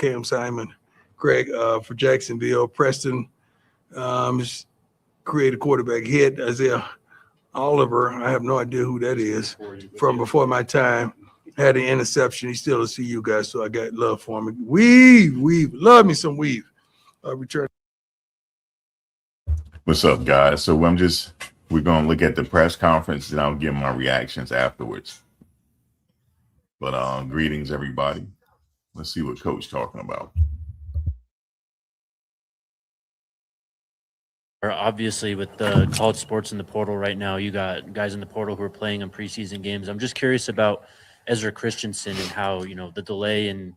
Cam Simon, Greg for Jacksonville, Preston, creative quarterback hit, Isaiah Oliver. I have no idea who that is from before my time. Had an interception. He's still a CU guy, so I got love for him. Weave. Love me some Weave. Return. What's up, guys? So we're going to look at the press conference and I'll give my reactions afterwards. But greetings, everybody. Let's see what Coach talking about. Obviously, with the college sports in the portal right now, you got guys in the portal who are playing in preseason games. I'm just curious about Ezra Christensen and how, the delay and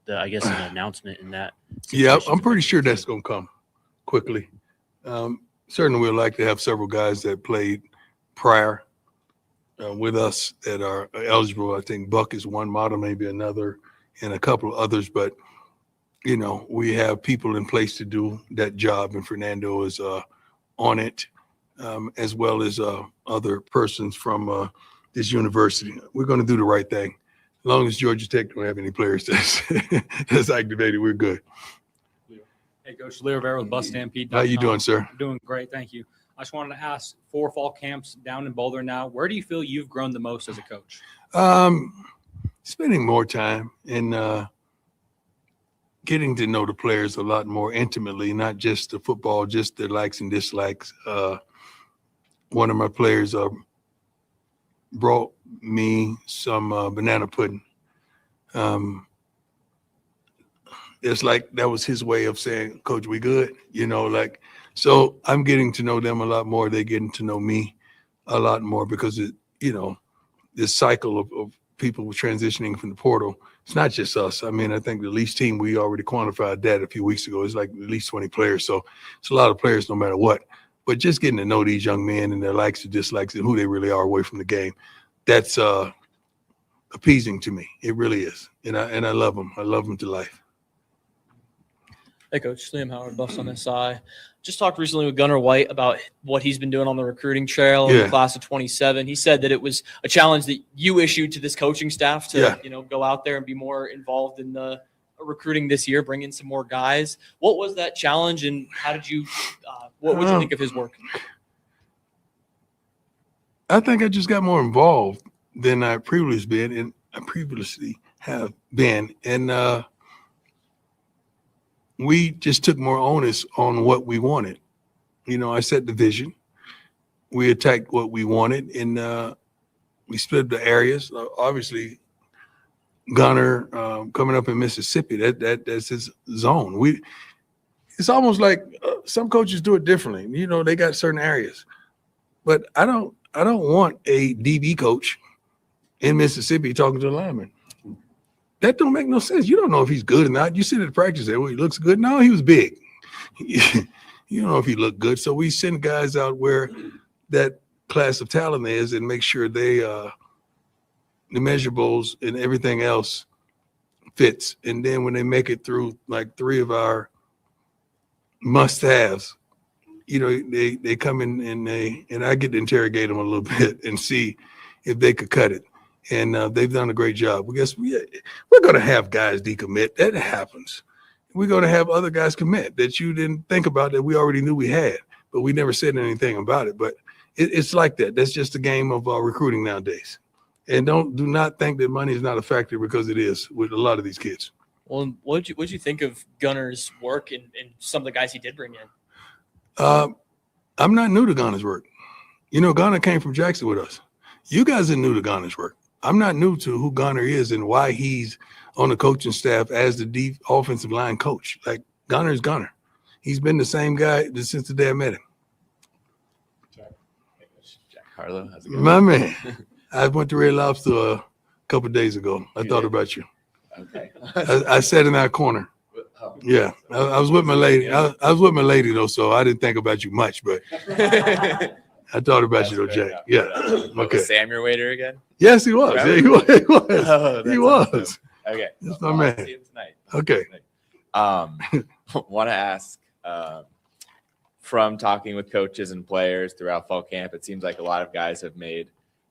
an announcement in that. Yeah, I'm pretty sure that's going to come quickly. Certainly we'd like to have several guys that played prior with us that are eligible. I think Buck is one model, maybe another, and a couple of others. But, we have people in place to do that job, and Fernando is on it, as well as other persons from this university. We're going to do the right thing. As long as Georgia Tech don't have any players that's activated, we're good. Hey, Coach, Leo Rivera with Bus Stampede. How you doing, sir? Doing great, thank you. I just wanted to ask, 4 fall camps down in Boulder now, where do you feel you've grown the most as a coach? Spending more time and getting to know the players a lot more intimately, not just the football, just their likes and dislikes. One of my players brought me some banana pudding. It's like that was his way of saying, Coach, we good? So I'm getting to know them a lot more. They're getting to know me a lot more because, this cycle of people transitioning from the portal, it's not just us. I mean, I think the least team, we already quantified that a few weeks ago. It's like at least 20 players. So it's a lot of players no matter what. But just getting to know these young men and their likes and dislikes and who they really are away from the game, that's appeasing to me. It really is. And I love them. I love them to life. Hey, Coach. Liam Howard, Buffs on SI. Just talked recently with Gunnar White about what he's been doing on the recruiting trail in the class of 27. He said that it was a challenge that you issued to this coaching staff to, go out there and be more involved in the recruiting this year, bring in some more guys. What was that challenge, and how did you what would you think of his work? I think I just got more involved than I previously have been. And we just took more onus on what we wanted. I set the vision. We attacked what we wanted, and we split the areas. Obviously, Gunner coming up in Mississippi, that's his zone. It's almost like some coaches do it differently. They got certain areas, but I don't want a DB coach in Mississippi talking to a lineman. That don't make no sense. You don't know if he's good or not. You sit at practice there, well, he looks good. No, he was big. You don't know if he looked good. So we send guys out where that class of talent is and make sure they the measurables and everything else fits. And then when they make it through like 3 of our must-haves, they come in and I get to interrogate them a little bit and see if they could cut it. And they've done a great job. We're going to have guys decommit. That happens. We're going to have other guys commit that you didn't think about that we already knew we had, but we never said anything about it. But it's like that. That's just the game of recruiting nowadays. And do not think that money is not a factor, because it is with a lot of these kids. Well, what'd you think of Gunner's work and some of the guys he did bring in? I'm not new to Gunner's work. Gunner came from Jackson with us. You guys are new to Gunner's work. I'm not new to who Gunner is and why he's on the coaching staff as the offensive line coach. Like, Gunner's Gunner. He's been the same guy since the day I met him. Jack Harlow, how's it going? My man. I went to Red Lobster a couple of days ago. I thought about you. Okay. I sat in that corner. Yeah, I was with my lady. I was with my lady though, so I didn't think about you much, but I thought about you though, Jack. Yeah. Okay. Was Sam your waiter again? Yes, he was. Yeah, he was. Oh, he was. Awesome. Okay. That's my man. See him tonight. Okay. Want to ask, from talking with coaches and players throughout fall camp, it seems like a lot of guys have made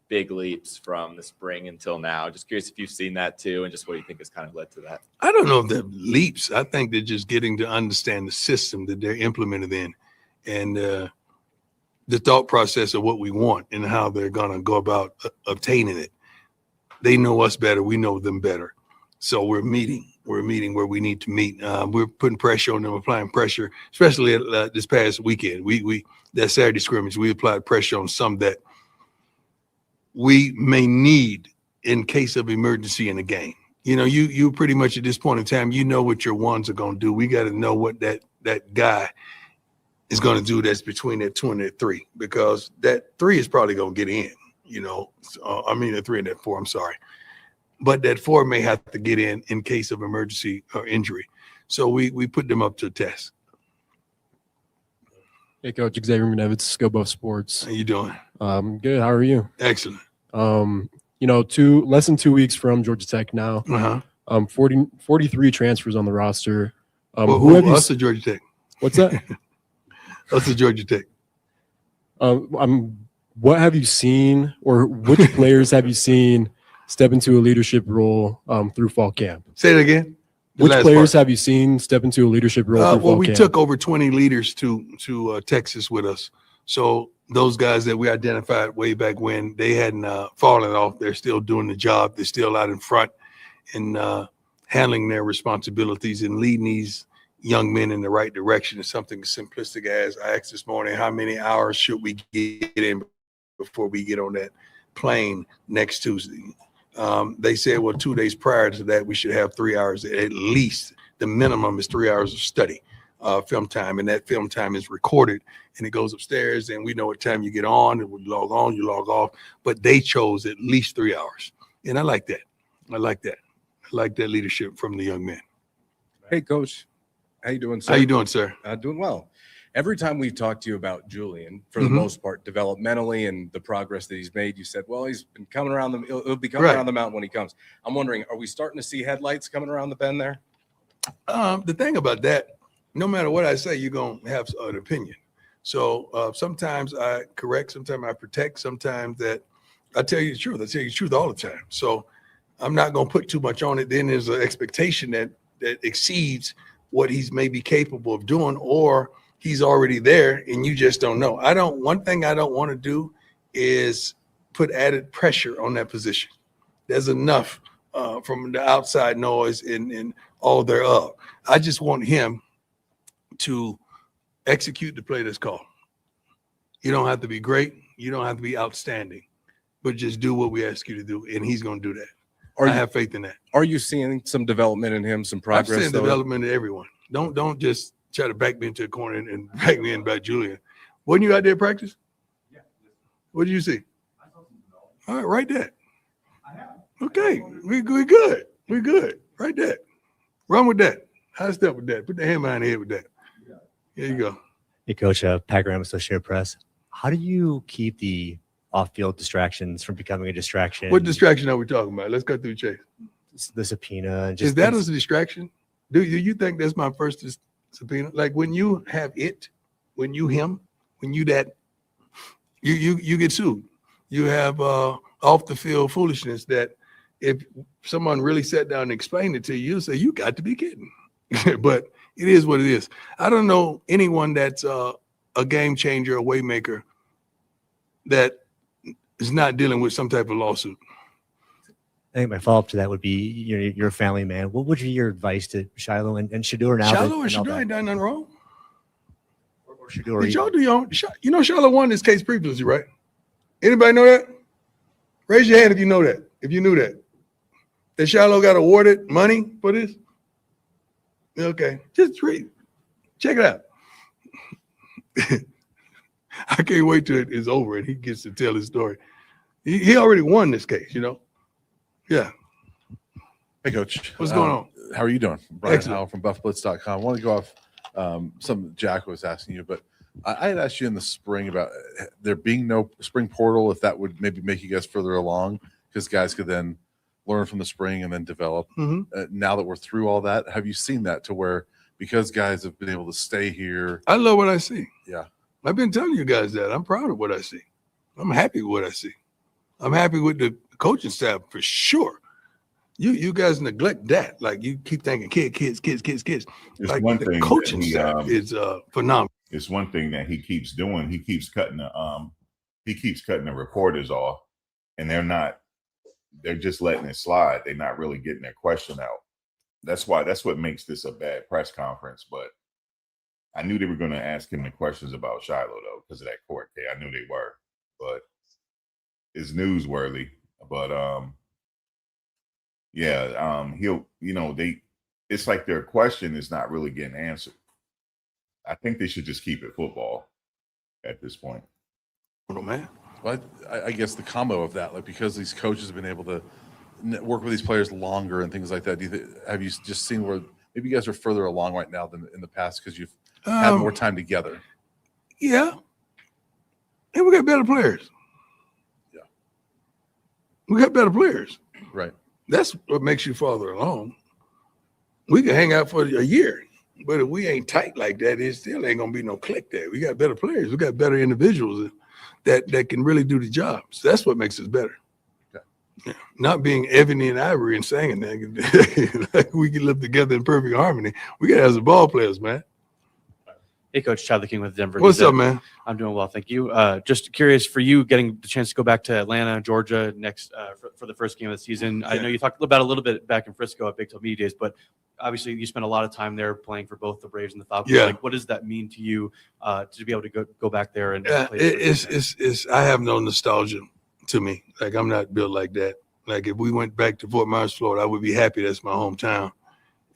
big leaps from the spring until now. Just curious if you've seen that too, and just what you think has kind of led to that. I don't know if they're leaps. I think they're just getting to understand the system that they're implemented in, and the thought process of what we want and how they're going to go about obtaining it. They know us better. We know them better. So we're meeting where we need to meet. We're putting pressure on them, applying pressure, especially this past weekend. That Saturday scrimmage, we applied pressure on some that we may need in case of emergency in the game. You know, you pretty much at this point in time, you know what your ones are going to do. We got to know what that guy is going to do that's between that 2 and that 3, because that 3 is probably going to get in, you know. I mean, that 3 and that 4, I'm sorry. But that 4 may have to get in case of emergency or injury. So we put them up to a test. Hey, Coach Xavier Menevitz, Scope of Sports. How you doing? Good. How are you? Excellent. You know, less than 2 weeks from Georgia Tech now. 43 transfers on the roster. Who have you? Us or Georgia Tech? What's that? Us or Georgia Tech? What have you seen, or which players have you seen step into a leadership role through fall camp? Say it again. Which players have you seen step into a leadership role through fall camp? Well, we took over 20 leaders to Texas with us. So those guys that we identified way back when, they hadn't fallen off. They're still doing the job. They're still out in front and handling their responsibilities and leading these young men in the right direction. Is something as simplistic as, I asked this morning, how many hours should we get in before we get on that plane next Tuesday? They said, well, 2 days prior to that, we should have 3 hours at least. The minimum is 3 hours of study, film time, and that film time is recorded and it goes upstairs, and we know what time you get on, and you log on, you log off. But they chose at least 3 hours, and I like that. I like that leadership from the young men. Hey, Coach. How you doing, sir? How you doing, sir? Doing well. Every time we've talked to you about Julian, for the most part, developmentally and the progress that he's made, you said, well, he's been coming around he'll be coming around the mountain when he comes. I'm wondering, are we starting to see headlights coming around the bend there? The thing about that, no matter what I say, you're going to have an opinion. So sometimes I correct, sometimes I protect, sometimes that I tell you the truth. I tell you the truth all the time. So I'm not going to put too much on it. Then there's an expectation that exceeds what he's maybe capable of doing, or he's already there and you just don't know. One thing I don't want to do is put added pressure on that position. There's enough from the outside noise and all thereof. I just want him to execute the play that's called. You don't have to be great. You don't have to be outstanding, but just do what we ask you to do, and he's going to do that. I have faith in that. Are you seeing some development in him, some progress? I'm seeing development in everyone. Don't just try to back me into a corner and back me in about Julian. Wasn't you out there practice? Yeah. What did you see? I saw some development. All right, write that. I have. Okay, we good. We good. Write that. Run with that. High step with that. Put the hand behind the head with that. Here you go. Hey, Coach, Pat Graham, Associated Press. How do you keep the off-field distractions from becoming a distraction? What distraction are we talking about? Let's cut through Chase. The subpoena. And just Is that a distraction? Do you think that's my first subpoena? Like when you have it, when you that, you get sued. You have off the field foolishness that if someone really sat down and explained it to you, you'll say, you got to be kidding. But it is what it is. I don't know anyone that's a game changer, a way maker that is not dealing with some type of lawsuit. I think my follow-up to that would be, you're a family man. What would be your advice to Shiloh and Shador now? Shiloh and Shador ain't done nothing wrong. Or Shador, Did y'all do your own? You know Shiloh won this case previously, right? Anybody know that? Raise your hand if you know that. If you knew that. That Shiloh got awarded money for this? Okay. Just read. Check it out. I can't wait till it is over and he gets to tell his story. He already won this case, you know? Yeah. Hey, Coach. What's going on? How are you doing? Brian Excellent. Howell from BuffBlitz.com. I want to go off something Jack was asking you, but I had asked you in the spring about there being no spring portal, if that would maybe make you guys further along, because guys could then learn from the spring and then develop. Now that we're through all that, have you seen that to where, because guys have been able to stay here? I love what I see. Yeah. I've been telling you guys that. I'm proud of what I see. I'm happy with what I see. I'm happy with the coaching staff for sure. You guys neglect that. Like you keep thinking kids. It's Like one the thing that coaching he, staff is phenomenal. It's one thing that he keeps doing. He keeps cutting the reporters off, and they're just letting it slide. They're not really getting their question out. That's what makes this a bad press conference. But I knew they were going to ask him the questions about Shiloh though, because of that court case. I knew they were, but it's newsworthy. But it's like their question is not really getting answered. I think they should just keep it football at this point. Oh man. Well, I guess the combo of that, like because these coaches have been able to work with these players longer and things like that. Have you just seen where maybe you guys are further along right now than in the past because you've had more time together? Yeah. And we got better players. Yeah. We got better players. Right. That's what makes you farther along. We can hang out for a year, but if we ain't tight like that, it still ain't gonna be no click there. We got better players. We got better individuals that can really do the job. So that's what makes us better. Okay. Yeah. Not being Ebony and Ivory and singing that like we can live together in perfect harmony. We gotta have some ball players, man. Hey, Coach, Chad the King with Denver. What's up, man? I'm doing well, thank you. Just curious for you getting the chance to go back to Atlanta, Georgia next for the first game of the season. I know you talked about a little bit back in Frisco at Big 12 Media Days, but obviously you spent a lot of time there playing for both the Braves and the Falcons. Yeah. Like, what does that mean to you to be able to go back there and play? It's I have no nostalgia to me. Like I'm not built like that. Like if we went back to Fort Myers, Florida, I would be happy. That's my hometown.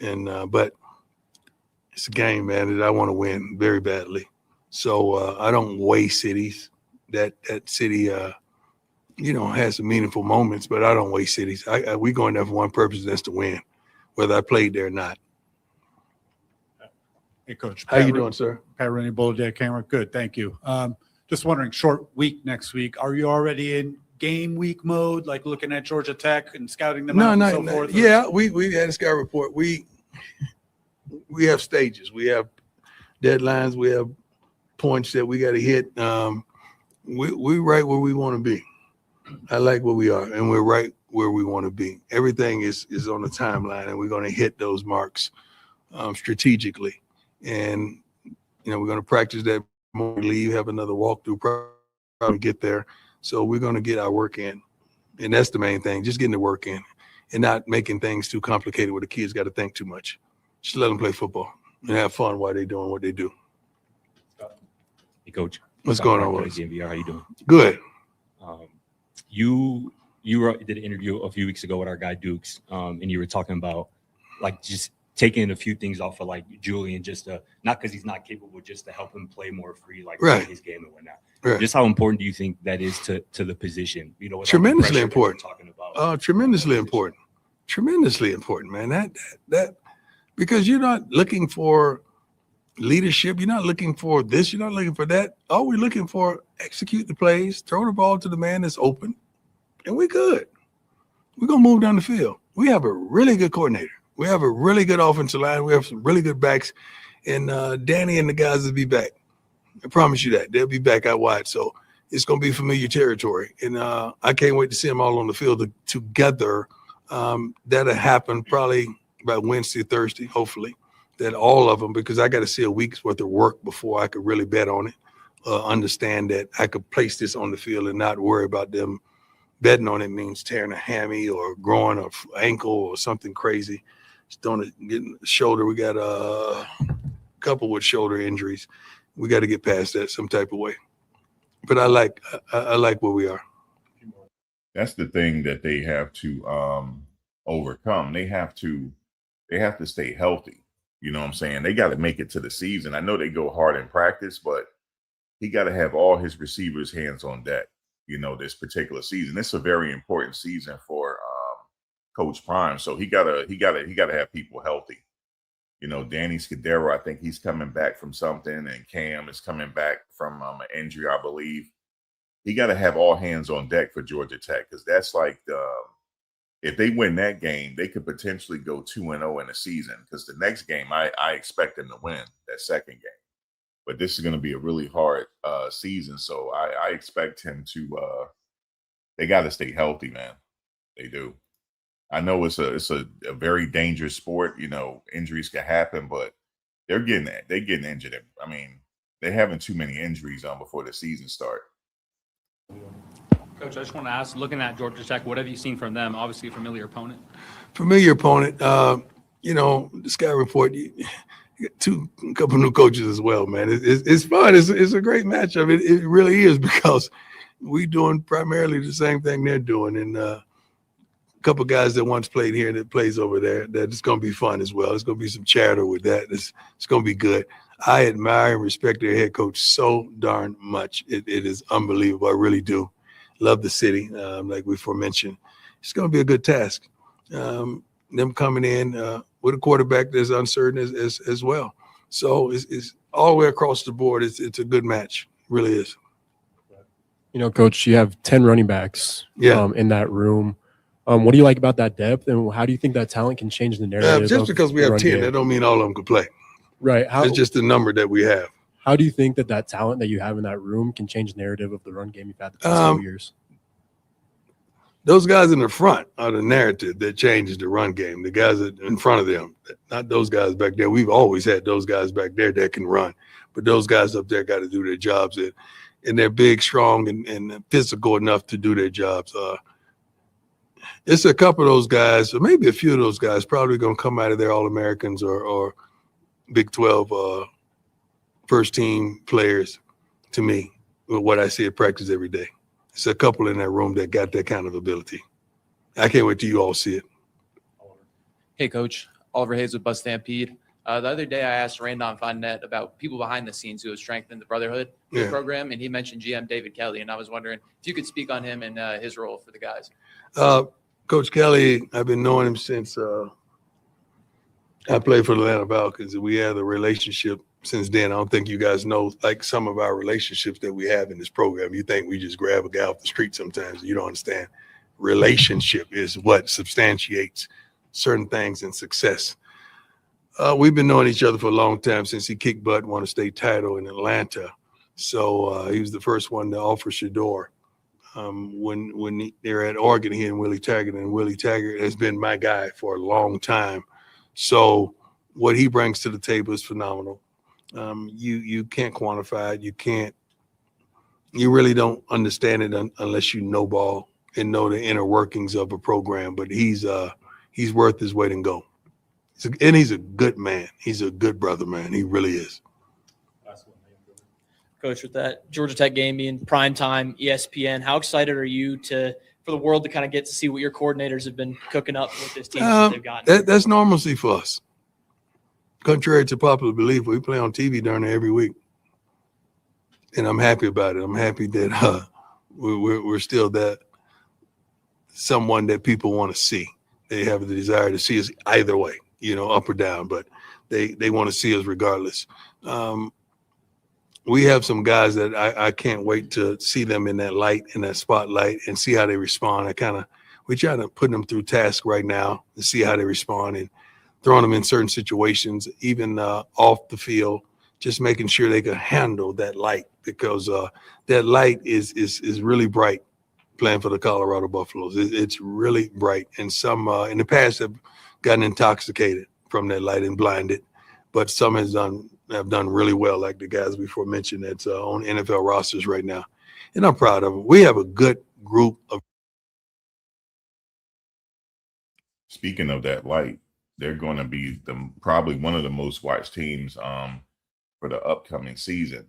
And but it's a game, man, that I want to win very badly. So I don't weigh cities. That city, has some meaningful moments, but I don't weigh cities. We going there for one purpose, that's to win, whether I played there or not. Hey, Coach. How you doing, sir? Pat Rennie, Boulder Day Camera. Good, thank you. Just wondering, short week next week. Are you already in game week mode, like looking at Georgia Tech and scouting them out and so forth? Yeah, we had a scout report. We have stages. We have deadlines. We have points that we got to hit. We right where we want to be. I like where we are, and we're right where we want to be. Everything is on the timeline, and we're going to hit those marks strategically. And we're going to practice that more. Leave, have another walkthrough, probably get there. So we're going to get our work in, and that's the main thing. Just getting the work in, and not making things too complicated where the kids got to think too much. Just let them play football and have fun while they're doing what they do. Hey, Coach. What's going on with us? How you doing? Good. You did an interview a few weeks ago with our guy Dukes, and you were talking about like just taking a few things off of like Julian, just to, not because he's not capable, just to help him play more free, like right. his game and whatnot. Right. Just how important do you think that is to the position? Tremendously important. Tremendously important. Tremendously important, man. That because you're not looking for leadership. You're not looking for this. You're not looking for that. All we're looking for, execute the plays, throw the ball to the man that's open, and we're good. We're going to move down the field. We have a really good coordinator. We have a really good offensive line. We have some really good backs. And Danny and the guys will be back. I promise you that. They'll be back out wide. So it's going to be familiar territory. And I can't wait to see them all on the field together. That'll happen probably by Wednesday, Thursday, hopefully. That all of them, because I got to see a week's worth of work before I could really bet on it. Understand that I could place this on the field and not worry about them betting on it means tearing a hammy or growing an ankle or something crazy. Just getting the shoulder. We got a couple with shoulder injuries. We got to get past that some type of way. But I like where we are. That's the thing that they have to overcome. They have to stay healthy. You know what I'm saying? They got to make it to the season. I know they go hard in practice, but he got to have all his receivers' hands on deck, this particular season. It's a very important season for Coach Prime. So he gotta have people healthy. Danny Scudero, I think he's coming back from something, and Cam is coming back from an injury, I believe. He got to have all hands on deck for Georgia Tech, because that's like if they win that game, they could potentially go 2-0 in the season, because the next game, I expect them to win that second game. But this is going to be a really hard season, so I expect him to they got to stay healthy, man. They do. I know it's a very dangerous sport. You know, injuries can happen, but they're getting injured. I mean, they're having too many injuries on before the season start. Coach, I just want to ask, looking at Georgia Tech, what have you seen from them? Obviously, a familiar opponent. Familiar opponent. You know, the Sky Report. A couple new coaches as well, man. It's fun. It's a great matchup. It really is, because we doing primarily the same thing they're doing, and a couple guys that once played here that plays over there. That's going to be fun as well. It's going to be some chatter with that. It's going to be good. I admire and respect their head coach so darn much. It is unbelievable. I really do. Love the city, like we aforementioned. It's going to be a good task. Them coming in with a quarterback that's uncertain as well. So it's all the way across the board. It's a good match. It really is. You know, Coach, you have 10 running backs in that room. What do you like about that depth, and how do you think that talent can change the narrative? Just because we have 10, that don't mean all of them can play. Right. It's just the number that we have. How do you think that talent that you have in that room can change the narrative of the run game you've had the past 2 years? Those guys in the front are the narrative that changes the run game. The guys in front of them, not those guys back there. We've always had those guys back there that can run, but those guys up there got to do their jobs, and they're big, strong, and physical enough to do their jobs. It's a couple of those guys, or maybe a few of those guys, probably going to come out of there All-Americans or Big 12 first-team players to me, with what I see at practice every day. It's a couple in that room that got that kind of ability. I can't wait till you all see it. Hey, Coach. Oliver Hayes with Bus Stampede. The other day, I asked Randon Fonnet about people behind the scenes who have strengthened the Brotherhood program, and he mentioned GM David Kelly, and I was wondering if you could speak on him and his role for the guys. Coach Kelly, I've been knowing him since I played for the Atlanta Falcons, and we had a relationship since then. I don't think you guys know, like, some of our relationships that we have in this program. You think we just grab a guy off the street sometimes. You don't understand. Relationship is what substantiates certain things in success. We've been knowing each other for a long time, since he kicked butt, won a state title in Atlanta. So he was the first one to offer Shador. When they're at Oregon, he and Willie Taggart, and Willie Taggart has been my guy for a long time. So what he brings to the table is phenomenal. You can't quantify it. You really don't understand it unless you know ball and know the inner workings of a program. But he's worth his weight in gold. And he's a good man. He's a good brother, man. He really is. Coach, with that Georgia Tech game being prime time, ESPN, how excited are you for the world to kind of get to see what your coordinators have been cooking up with this team since they've gotten? That's normalcy for us. Contrary to popular belief, we play on TV darn near every week, and I'm happy about it. I'm happy that we're still that someone that people want to see. They have the desire to see us either way, up or down, but they want to see us regardless. We have some guys that I can't wait to see them in that light, in that spotlight, and see how they respond. We try to put them through task right now to see how they respond, and throwing them in certain situations, even off the field, just making sure they can handle that light, because that light is really bright. Playing for the Colorado Buffaloes, it's really bright, and some in the past have gotten intoxicated from that light and blinded, but some have done really well, like the guys before mentioned that's on NFL rosters right now, and I'm proud of them. We have a good group of. Speaking of that light, they're going to be probably one of the most watched teams for the upcoming season.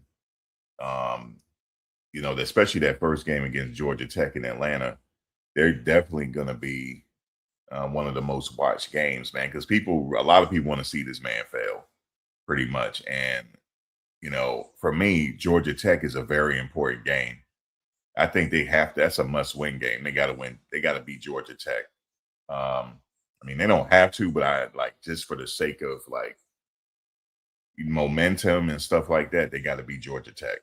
Especially that first game against Georgia Tech in Atlanta, they're definitely going to be one of the most watched games, man, because a lot of people want to see this man fail pretty much. And, for me, Georgia Tech is a very important game. I think that's a must-win game. They got to win. They got to beat Georgia Tech. They don't have to, but just for the sake of momentum and stuff like that, they got to beat Georgia Tech.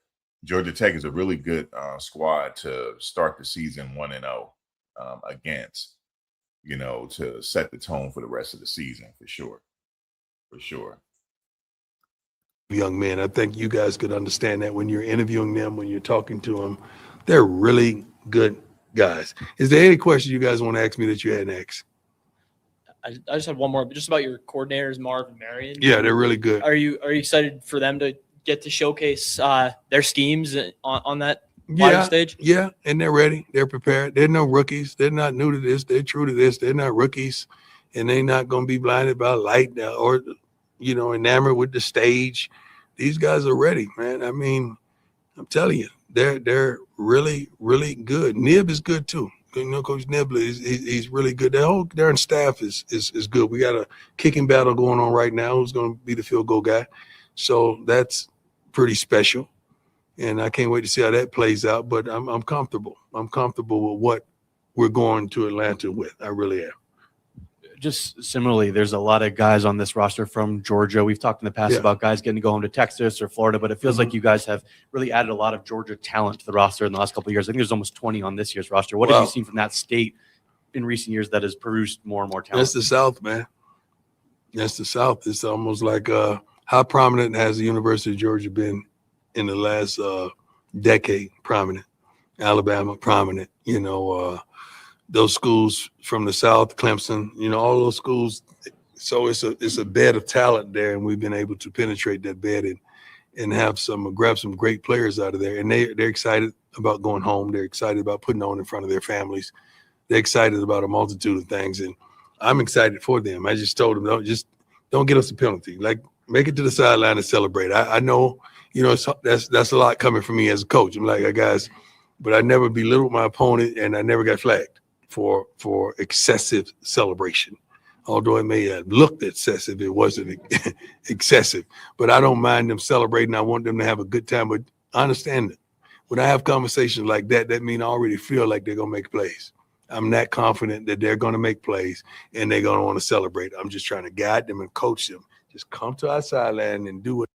Georgia Tech is a really good squad to start the season 1-0 against, to set the tone for the rest of the season, for sure. For sure. Young men, I think you guys could understand that when you're interviewing them, when you're talking to them, they're really good guys. Is there any question you guys want to ask me that you hadn't asked? I just had one more, but just about your coordinators, Marv and Marion. Yeah, they're really good. Are you excited for them to get to showcase their schemes on that live stage? Yeah, and they're ready. They're prepared. They're no rookies. They're not new to this. They're true to this. They're not rookies, and they're not going to be blinded by light or, enamored with the stage. These guys are ready, man. I mean, I'm telling you, they're really, really good. Nib is good too. Coach Nibbler, he's really good. Their staff is good. We got a kicking battle going on right now. Who's going to be the field goal guy? So that's pretty special, and I can't wait to see how that plays out. But I'm comfortable. I'm comfortable with what we're going to Atlanta with. I really am. Just similarly, there's a lot of guys on this roster from Georgia. We've talked in the past about guys getting to go home to Texas or Florida, but it feels like you guys have really added a lot of Georgia talent to the roster in the last couple of years. I think there's almost 20 on this year's roster. What have you seen from that state in recent years that has produced more and more talent? That's the South, man. That's the South. It's almost like how prominent has the University of Georgia been in the last decade? Prominent. Alabama, prominent. Those schools from the South, Clemson, all those schools. So it's a bed of talent there, and we've been able to penetrate that bed and have grab some great players out of there. And they're excited about going home. They're excited about putting on in front of their families. They're excited about a multitude of things, and I'm excited for them. I just told them, don't get us a penalty. Like, make it to the sideline and celebrate. I know, that's a lot coming from me as a coach. I'm like, guys, but I never belittled my opponent, and I never got flagged for excessive celebration. Although it may have looked excessive, it wasn't excessive. But I don't mind them celebrating. I want them to have a good time. But I understand it. When I have conversations like that means I already feel like they're going to make plays. I'm that confident that they're going to make plays and they're going to want to celebrate. I'm just trying to guide them and coach them. Just come to our sideline and do it.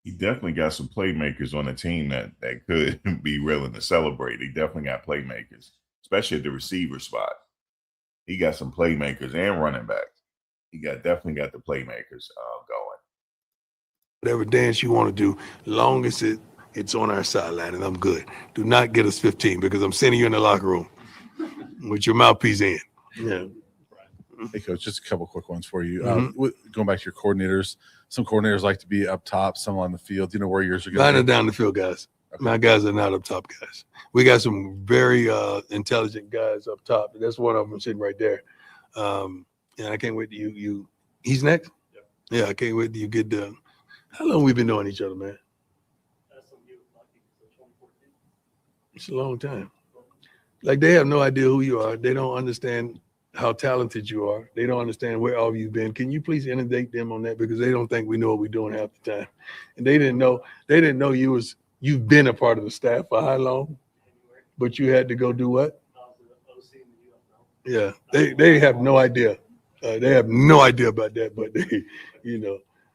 He definitely got some playmakers on the team that could be willing to celebrate. He definitely got playmakers, especially at the receiver spot. He got some playmakers and running backs. He definitely got the playmakers going. Whatever dance you want to do, long as it's on our sideline, and I'm good. Do not get us 15 because I'm sending you in the locker room with your mouthpiece in. Yeah. Hey, Coach, just a couple quick ones for you. Going back to your coordinators, some coordinators like to be up top, some on the field. Do you know where yours are going? Mine are down the field, guys. Okay. My guys are not up top, guys. We got some very intelligent guys up top. That's one of them sitting right there. And I can't wait till you. He's next? Yeah, I can't wait till you get done. How long we been knowing each other, man? It's a long time. Like, they have no idea who you are. They don't understand how talented you are. They don't understand where all you've been. Can you please inundate them on that? Because they don't think we know what we're doing half the time. And they didn't know you've been a part of the staff for how long? But you had to go do what? Yeah, they have no idea. They have no idea about that, but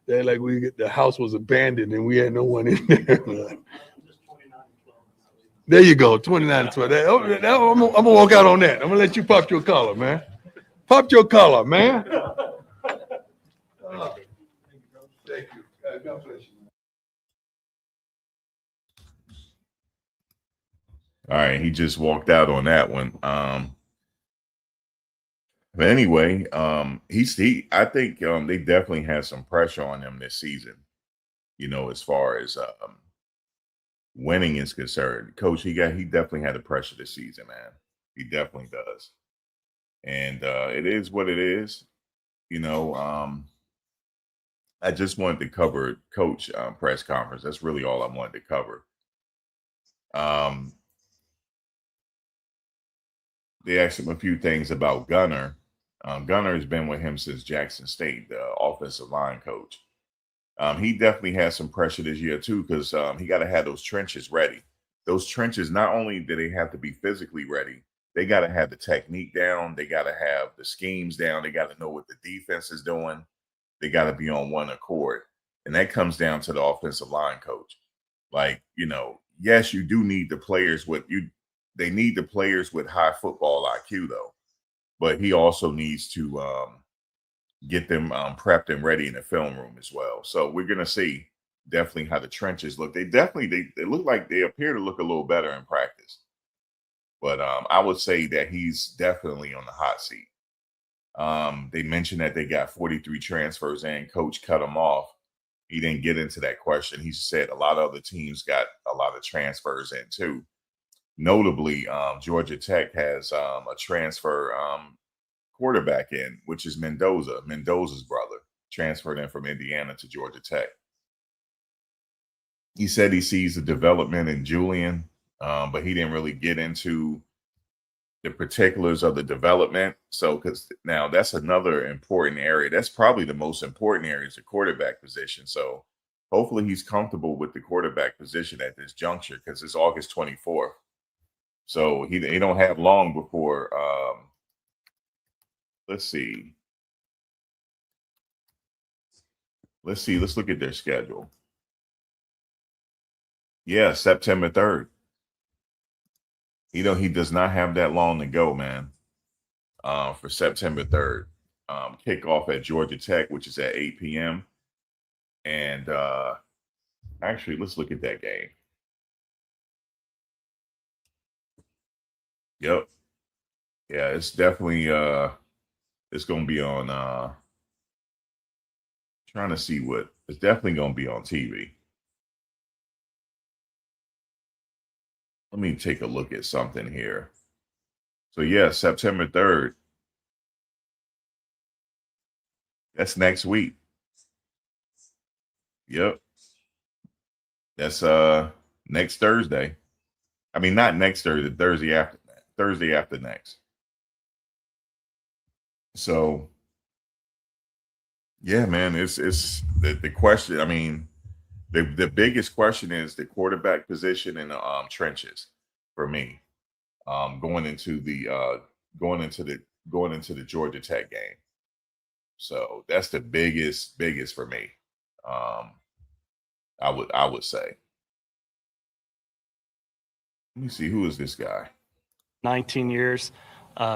they're like, the house was abandoned and we had no one in there. There you go, 29 and 12. I'm gonna walk out on that. I'm gonna let you pop your collar, man. Pop your collar, man. Thank you. God bless you. All right, he just walked out on that one. But anyway, I think they definitely had some pressure on him this season. As far as winning is concerned, Coach, he definitely had the pressure this season, man. He definitely does, and it is what it is. I just wanted to cover Coach press conference. That's really all I wanted to cover. They asked him a few things about Gunner. Gunner has been with him since Jackson State, the offensive line coach. He definitely has some pressure this year too, because he got to have those trenches ready. Those trenches, not only do they have to be physically ready, they got to have the technique down. They got to have the schemes down. They got to know what the defense is doing. They got to be on one accord. And that comes down to the offensive line coach. Like, yes, you do need the players they need the players with high football IQ though. But he also needs to get them prepped and ready in the film room as well. So we're going to see definitely how the trenches look. They look like they appear to look a little better in practice. But I would say that he's definitely on the hot seat. They mentioned that they got 43 transfers and coach cut them off. He didn't get into that question. He said a lot of other teams got a lot of transfers in too. Notably, Georgia Tech has a transfer quarterback in, which is Mendoza's brother, transferred in from Indiana to Georgia Tech. He said he sees the development in Julian, but he didn't really get into the particulars of the development. So, because now that's another important area. That's probably the most important area is the quarterback position. So hopefully he's comfortable with the quarterback position at this juncture because it's August 24th. So he don't have long before, let's see. Let's look at their schedule. Yeah, September 3rd. He does not have that long to go, man. For September 3rd. Kickoff at Georgia Tech, which is at 8 p.m. And actually, let's look at that game. Yep. Yeah, it's definitely it's gonna be on trying to see what it's definitely gonna be on TV. Let me take a look at something here. So yeah, September 3rd. That's next week. Yep. That's next Thursday. I mean, not next Thursday, Thursday after that. Thursday after next. So yeah, man, it's the question. I mean, the biggest question is the quarterback position in the trenches for me. Going into the Georgia Tech game. So that's the biggest for me. I would say. Let me see, who is this guy? 19 years.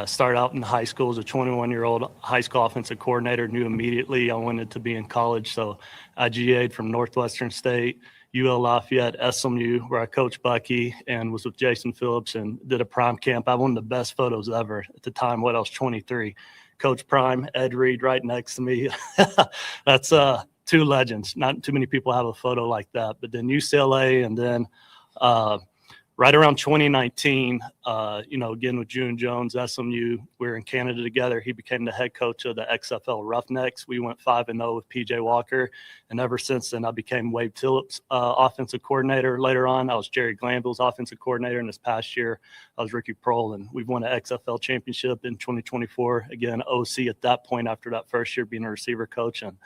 Started out in high school as a 21-year-old high school offensive coordinator. Knew immediately I wanted to be in college, so I GA'd from Northwestern State, UL Lafayette, SMU, where I coached Bucky and was with Jason Phillips and did a prime camp. I had one of the best photos ever at the time. I was 23. Coach Prime, Ed Reed, right next to me. That's two legends. Not too many people have a photo like that. But then UCLA, and then right around 2019, again with June Jones, SMU, we were in Canada together. He became the head coach of the XFL Roughnecks. We went 5-0 with PJ Walker. And ever since then, I became Wade Phillips' offensive coordinator. Later on, I was Jerry Glanville's offensive coordinator. And this past year, I was Ricky Prohl. And we've won an XFL championship in 2024. Again, OC at that point after that first year being a receiver coach. And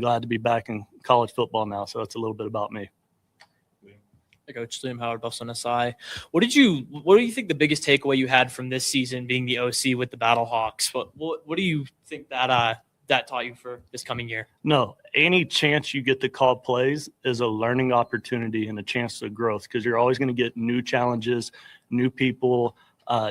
glad to be back in college football now. So that's a little bit about me. Coach Liam Howard, Buffs on SI. What do you think the biggest takeaway you had from this season being the OC with the Battlehawks? What do you think that taught you for this coming year? No, any chance you get to call plays is a learning opportunity and a chance to growth because you're always going to get new challenges, new people,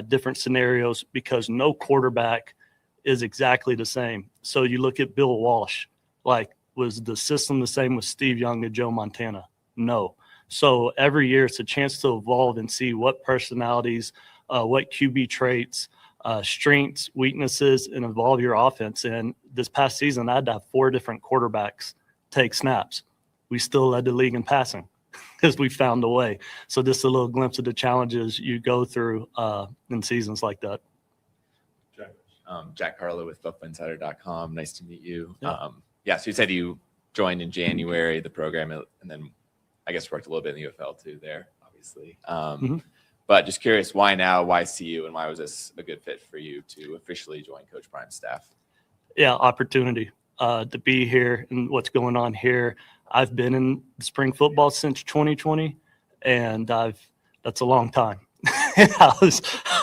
different scenarios because no quarterback is exactly the same. So you look at Bill Walsh, was the system the same with Steve Young and Joe Montana? No. So every year it's a chance to evolve and see what personalities, what QB traits, strengths, weaknesses, and evolve your offense. And this past season, I had to have 4 different quarterbacks take snaps. We still led the league in passing because we found a way. So just a little glimpse of the challenges you go through in seasons like that. Jack Carlo with FootballInsider.com. Nice to meet you. Yeah. So you said you joined in January, the program, and then I guess worked a little bit in the UFL too there, obviously. But just curious, why now? Why CU? And why was this a good fit for you to officially join Coach Prime's staff? Yeah, opportunity to be here and what's going on here. I've been in spring football since 2020, and that's a long time. I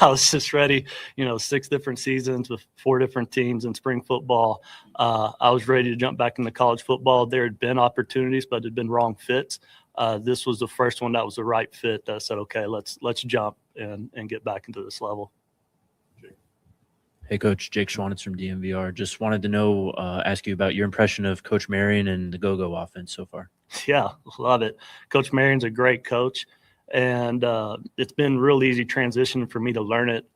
was just ready, 6 different seasons with 4 different teams in spring football. I was ready to jump back into college football. There had been opportunities, but it had been wrong fits. This was the first one that was the right fit that said, okay, let's jump and get back into this level. Hey, Coach, Jake Schwanitz from DMVR. Just wanted to know, ask you about your impression of Coach Marion and the Go-Go offense so far. Yeah, love it. Coach Marion's a great coach. And it's been real easy transition for me to learn it.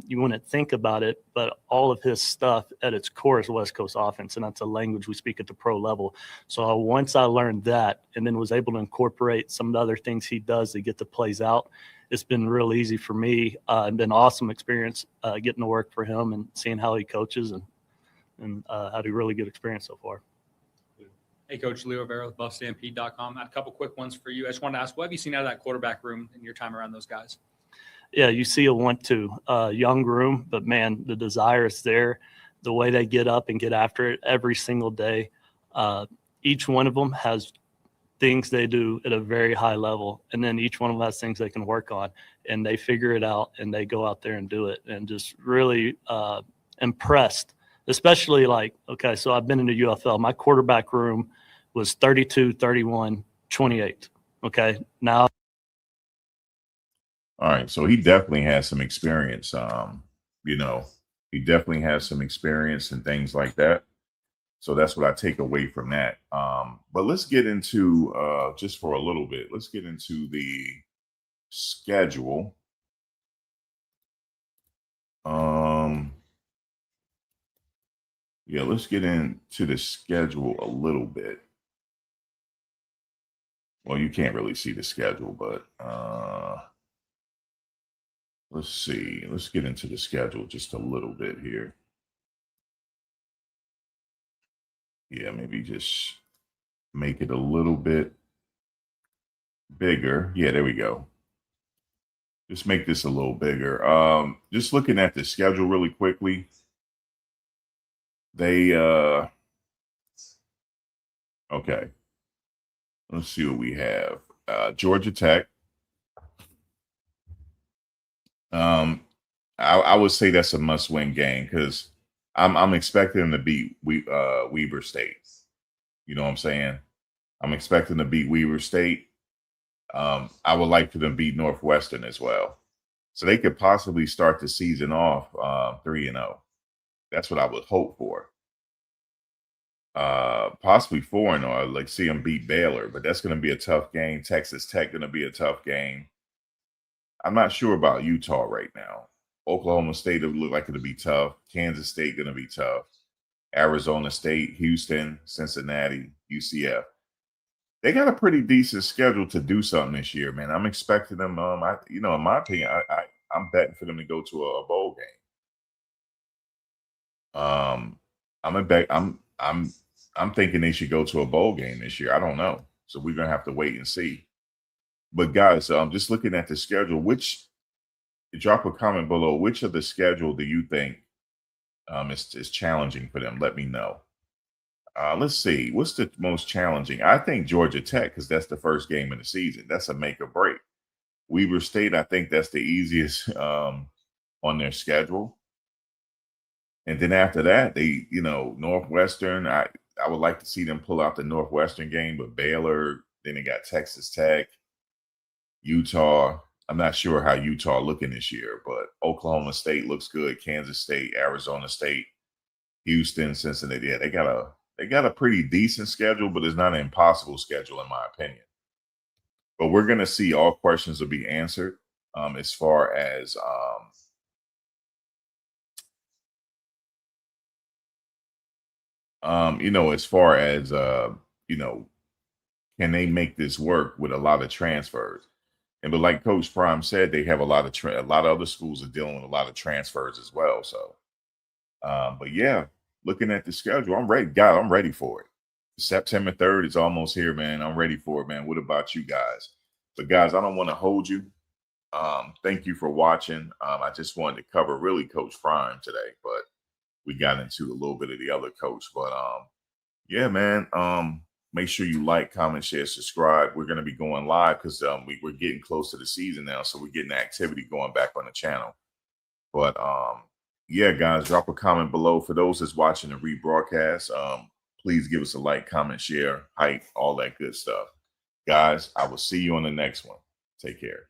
You wouldn't think about it, but all of his stuff at its core is West Coast offense, and that's a language we speak at the pro level. So once I learned that and then was able to incorporate some of the other things he does to get the plays out, it's been real easy for me and been an awesome experience getting to work for him and seeing how he coaches and had a really good experience so far. Hey, Coach Leo Rivera with BuffStampede.com. I had a couple quick ones for you. I just wanted to ask, what have you seen out of that quarterback room in your time around those guys? Yeah, you see a young room, but man, the desire is there. The way they get up and get after it every single day. Each one of them has things they do at a very high level, and then each one of them has things they can work on, and they figure it out and they go out there and do it, and just really impressed. Especially okay, so I've been in the UFL. My quarterback room was 32, 31, 28. Okay, now. All right, so he definitely has some experience. He definitely has some experience and things like that. So that's what I take away from that. But let's get into just for a little bit. Let's get into the schedule. Yeah, let's get into the schedule a little bit. Well, you can't really see the schedule, but let's see. Let's get into the schedule just a little bit here. Yeah, maybe just make it a little bit bigger. Yeah, there we go. Just make this a little bigger. Just looking at the schedule really quickly. They okay. Let's see what we have. Georgia Tech. I would say that's a must-win game because I'm expecting them to beat Weber State. You know what I'm saying? I'm expecting to beat Weber State. I would like for them to beat Northwestern as well, so they could possibly start the season off 3-0. That's what I would hope for. Possibly 4-0. Like see them beat Baylor, but that's going to be a tough game. Texas Tech going to be a tough game. I'm not sure about Utah right now. Oklahoma State would look like it'll be tough. Kansas State going to be tough. Arizona State, Houston, Cincinnati, UCF. They got a pretty decent schedule to do something this year, man. I'm expecting them. In my opinion, I'm betting for them to go to a bowl game. I'm thinking they should go to a bowl game this year. I don't know, so we're gonna have to wait and see. But guys, just looking at the schedule, drop a comment below. Which of the schedule do you think is challenging for them? Let me know. Let's see. What's the most challenging? I think Georgia Tech, because that's the first game of the season. That's a make or break. Weber State, I think that's the easiest on their schedule. And then after that, Northwestern, I would like to see them pull out the Northwestern game, but Baylor, then they got Texas Tech, Utah. I'm not sure how Utah looking this year, but Oklahoma State looks good. Kansas State, Arizona State, Houston, Cincinnati. Yeah, they got a pretty decent schedule, but it's not an impossible schedule in my opinion. But we're gonna see all questions will be answered as far as can they make this work with a lot of transfers? But like Coach Prime said, they have a lot of other schools are dealing with a lot of transfers as well. So, but yeah, looking at the schedule, I'm ready. God, I'm ready for it. September 3rd is almost here, man. I'm ready for it, man. What about you guys? But guys, I don't want to hold you. Thank you for watching. I just wanted to cover really Coach Prime today, but we got into a little bit of the other coach. But yeah, man. Make sure you like, comment, share, subscribe. We're going to be going live because we're getting close to the season now, so we're getting activity going back on the channel. But yeah, guys, drop a comment below. For those that's watching the rebroadcast, please give us a like, comment, share, hype, all that good stuff. Guys, I will see you on the next one. Take care.